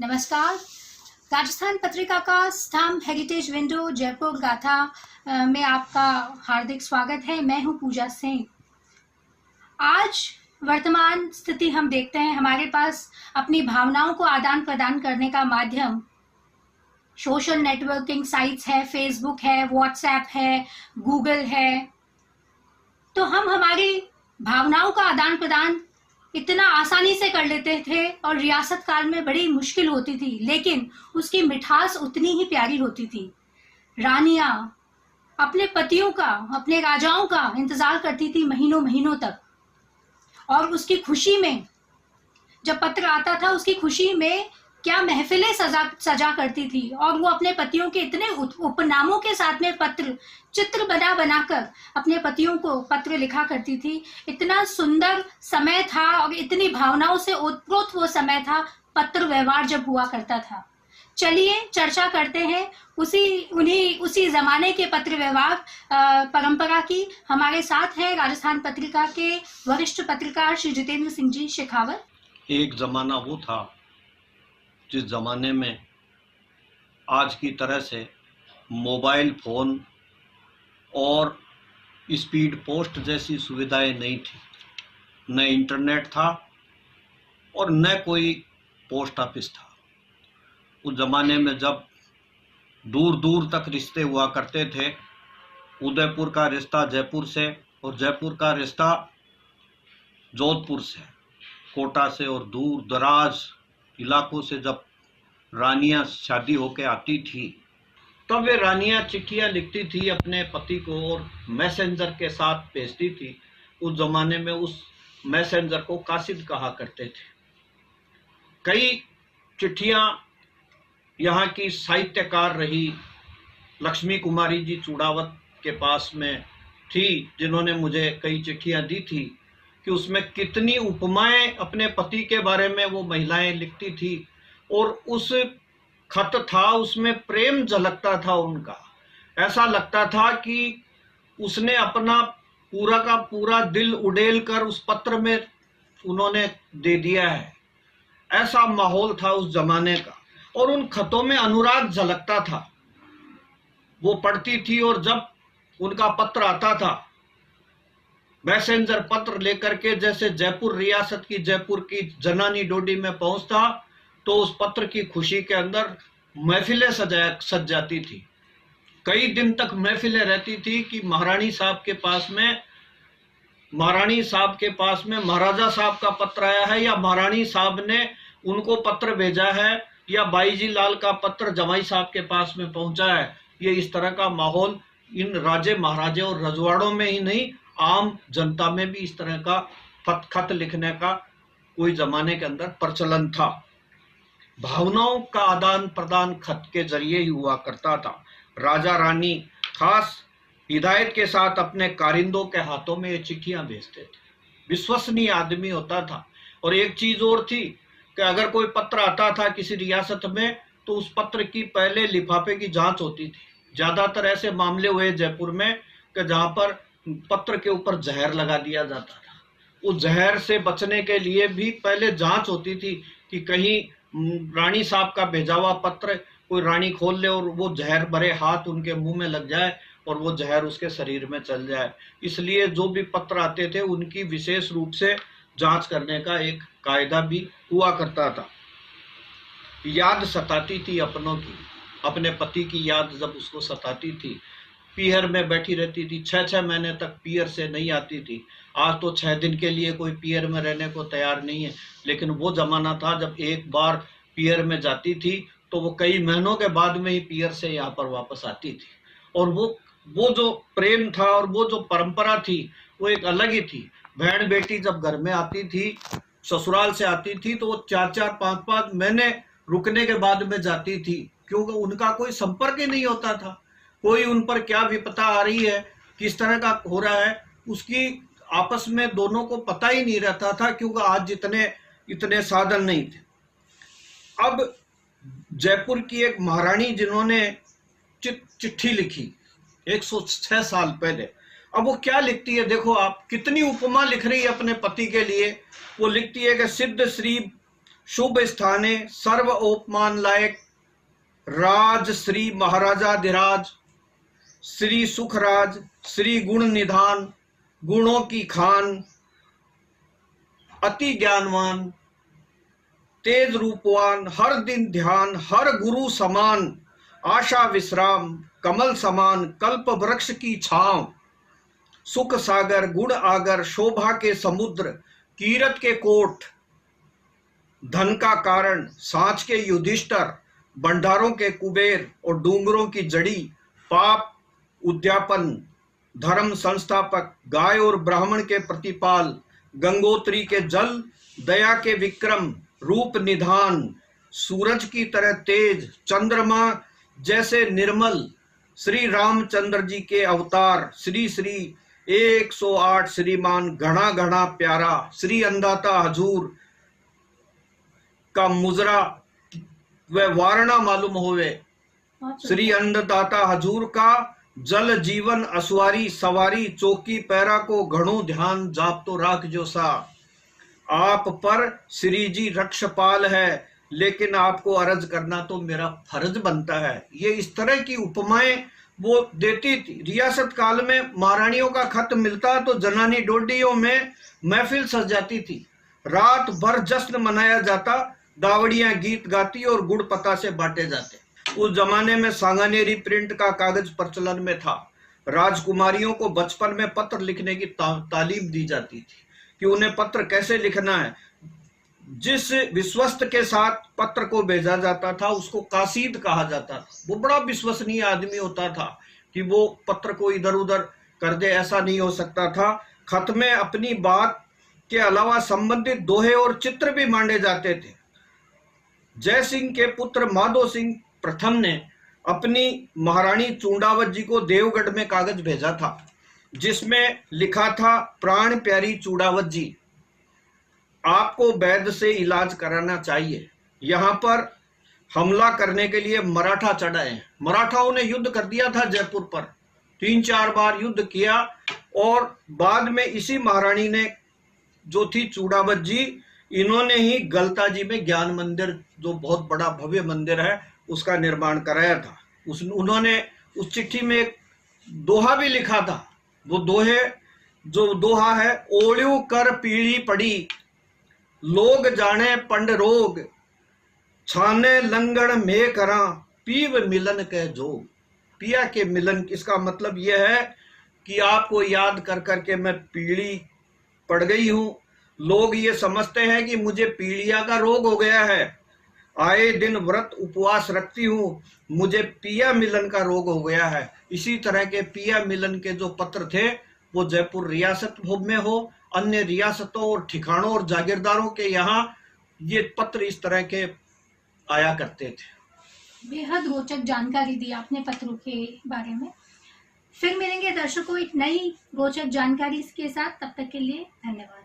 नमस्कार। राजस्थान पत्रिका का स्तंभ हेरिटेज विंडो जयपुर गाथा में आपका हार्दिक स्वागत है। मैं हूं पूजा सिंह। आज वर्तमान स्थिति हम देखते हैं, हमारे पास अपनी भावनाओं को आदान प्रदान करने का माध्यम सोशल नेटवर्किंग साइट्स है, फेसबुक है, व्हाट्सएप है, गूगल है। तो हम हमारी भावनाओं का आदान प्रदान इतना आसानी से कर लेते थे और रियासत काल में बड़ी मुश्किल होती थी, लेकिन उसकी मिठास उतनी ही प्यारी होती थी। रानियां अपने पतियों का, अपने राजाओं का इंतजार करती थी महीनों महीनों तक, और उसकी खुशी में जब पत्र आता था, उसकी खुशी में क्या महफिलें सजा करती थी। और वो अपने पतियों के इतने उपनामों के साथ में पत्र चित्र बनाकर अपने पतियों को पत्र लिखा करती थी। इतना सुंदर समय था और इतनी भावनाओं से ओतप्रोत वो समय था, पत्र व्यवहार जब हुआ करता था। चलिए चर्चा करते हैं उसी जमाने के पत्र व्यवहार परंपरा की। हमारे साथ है राजस्थान पत्रिका के वरिष्ठ पत्रकार श्री जितेंद्र सिंह जी शेखावत। एक जमाना वो था जिस जमाने में आज की तरह से मोबाइल फोन और स्पीड पोस्ट जैसी सुविधाएं नहीं थी, न इंटरनेट था और न कोई पोस्ट ऑफिस था। उस जमाने में जब दूर दूर तक रिश्ते हुआ करते थे, उदयपुर का रिश्ता जयपुर से और जयपुर का रिश्ता जोधपुर से, कोटा से और दूर दराज इलाकों से जब रानियां शादी होके आती थी, तब वे रानियां चिट्ठियां लिखती थी अपने पति को और मैसेंजर के साथ भेजती थी। उस जमाने में उस मैसेंजर को कासिद कहा करते थे। कई चिट्ठियां यहाँ की साहित्यकार रही लक्ष्मी कुमारी जी चूड़ावत के पास में थी, जिन्होंने मुझे कई चिट्ठियां दी थी कि उसमें कितनी उपमाएं अपने पति के बारे में वो महिलाएं लिखती थी, और उस खत था उसमें प्रेम झलकता था उनका। ऐसा लगता था कि उसने अपना पूरा का पूरा दिल उड़ेल कर उस पत्र में उन्होंने दे दिया है। ऐसा माहौल था उस जमाने का, और उन खतों में अनुराग झलकता था। वो पढ़ती थी और जब उनका पत्र आता था, मैसेंजर पत्र लेकर के जैसे जयपुर रियासत की, जयपुर की जनानी डोडी में पहुंचता, तो उस पत्र की खुशी के अंदर महफिलें सज जाती थी। कई दिन तक महफिलें रहती थी कि महारानी साहब के पास में महाराजा साहब का पत्र आया है, या महारानी साहब ने उनको पत्र भेजा है, या बाईजी लाल का पत्र जमाई साहब के पास में पहुंचा है। ये इस तरह का माहौल इन राजे महाराजे और रजवाड़ों में ही नहीं, आम जनता में भी इस तरह का खत लिखने का कोई जमाने के अंदर प्रचलन था। भावनाओं का आदान प्रदान खत के जरिए ही हुआ करता था। राजा रानी खास हिदायत के साथ अपने कारिंदों के हाथों में ये चिट्ठियां भेजते थे। विश्वसनीय आदमी होता था। और एक चीज और थी कि अगर कोई पत्र आता था किसी रियासत में, तो उस पत्र की पहले लिफाफे की जांच होती थी। ज्यादातर ऐसे मामले हुए जयपुर में कि जहां पर पत्र के ऊपर जहर लगा दिया जाता था। उस जहर से बचने के लिए भी पहले जांच होती थी कि कहीं रानी साहब का भेजा हुआ पत्र कोई रानी खोल ले और वो जहर भरे हाथ उनके मुंह में लग जाए और वो जहर उसके शरीर में चल जाए। इसलिए जो भी पत्र आते थे उनकी विशेष रूप से जांच करने का एक कायदा भी हुआ करता था। याद सताती थी अपनों की, अपने पति की याद जब उसको सताती थी, पीहर में बैठी रहती थी, 6-6 महीने तक पीहर से नहीं आती थी। आज तो 6 दिन के लिए कोई पीहर में रहने को तैयार नहीं है, लेकिन वो जमाना था जब एक बार पीहर में जाती थी तो वो कई महीनों के बाद में ही पीहर से यहाँ पर वापस आती थी। और वो जो प्रेम था और वो जो परंपरा थी वो एक अलग ही थी। बहन बेटी जब घर में आती थी, ससुराल से आती थी, तो वो 4-4, 5-5 महीने रुकने के बाद में जाती थी, क्योंकि उनका कोई संपर्क ही नहीं होता था। कोई उन पर क्या विपदा आ रही है, किस तरह का हो रहा है, उसकी आपस में दोनों को पता ही नहीं रहता था, क्योंकि आज इतने साधन नहीं थे। अब जयपुर की एक महारानी जिन्होंने चिट्ठी लिखी 106 साल पहले, अब वो क्या लिखती है, देखो आप कितनी उपमा लिख रही है अपने पति के लिए। वो लिखती है कि सिद्ध श्री शुभ स्थाने सर्व उपमान लायक राज श्री महाराजाधिराज श्री सुखराज श्री गुण निधान गुणों की खान अति ज्ञानवान तेज रूपवान हर दिन ध्यान हर गुरु समान आशा विश्राम कमल समान कल्प वृक्ष की छांव सुख सागर गुण आगर शोभा के समुद्र कीरत के कोट धन का कारण सांच के युधिष्ठर भंडारों के कुबेर और डूंगरों की जड़ी पाप उद्यापन धर्म संस्थापक गाय और ब्राह्मण के प्रतिपाल गंगोत्री के जल दया के विक्रम रूप निधान सूरज की तरह तेज चंद्रमा जैसे निर्मल श्री रामचंद्र जी के अवतार श्री श्री 108 श्रीमान घना घना प्यारा श्री अंदाता हजूर का मुजरा व वारणा मालूम होवे श्री अन्नदाता हजूर का जल जीवन असवारी सवारी चौकी पैरा को घणो ध्यान जाप तो राख जो सा आप पर श्री जी रक्षपाल है लेकिन आपको अर्ज करना तो मेरा फर्ज बनता है। ये इस तरह की उपमाएं वो देती थी। रियासत काल में महारानियों का खत मिलता तो जनानी डोडियों में महफिल सज जाती थी, रात भर जश्न मनाया जाता, दावड़ियां गीत गाती और गुड़ पता से बांटे जाते। उस जमाने में सांगानेरी प्रिंट का कागज प्रचलन में था। राजकुमारियों को बचपन में पत्र लिखने की तालीम दी जाती थी कि उन्हें पत्र कैसे लिखना है। जिस विश्वस्त के साथ पत्र को भेजा जाता था उसको कासीद कहा जाता था। वो बड़ा विश्वसनीय आदमी होता था कि वो पत्र को इधर उधर कर दे, ऐसा नहीं हो सकता था। खत में अपनी बात के अलावा संबंधित दोहे और चित्र भी मांडे जाते थे। जय सिंह के पुत्र माधो सिंह प्रथम ने अपनी महारानी चूंडावत जी को देवगढ़ में कागज भेजा था जिसमें लिखा था, प्राण प्यारी चूंडावत जी, आपको वैद्य से इलाज कराना चाहिए। यहाँ पर हमला करने के लिए मराठा चढ़ाए हैं। मराठाओं ने युद्ध कर दिया था जयपुर पर, 3-4 बार युद्ध किया और बाद में इसी महारानी ने जो थी चूंडावत जी, इन्होंने ही गलता जी में ज्ञान मंदिर जो बहुत बड़ा भव्य मंदिर है उसका निर्माण कराया था। उन्होंने उस चिट्ठी में एक दोहा भी लिखा था। वो जो दोहा है, ओळ्यू कर पीढ़ी पड़ी लोग जाने पंड रोग छाने लंगड़ में करा पीव मिलन के जोग। पिया के मिलन, इसका मतलब यह है कि आपको याद कर करके मैं पीढ़ी पड़ गई हूं। लोग ये समझते हैं कि मुझे पीलिया का रोग हो गया है, आए दिन व्रत उपवास रखती हूँ, मुझे पिया मिलन का रोग हो गया है। इसी तरह के पिया मिलन के जो पत्र थे वो जयपुर रियासत में हो, अन्य रियासतों और ठिकानों और जागीरदारों के यहाँ ये पत्र इस तरह के आया करते थे। बेहद रोचक जानकारी दी आपने पत्रों के बारे में। फिर मिलेंगे दर्शकों एक नई रोचक जानकारी के साथ, तब तक के लिए धन्यवाद।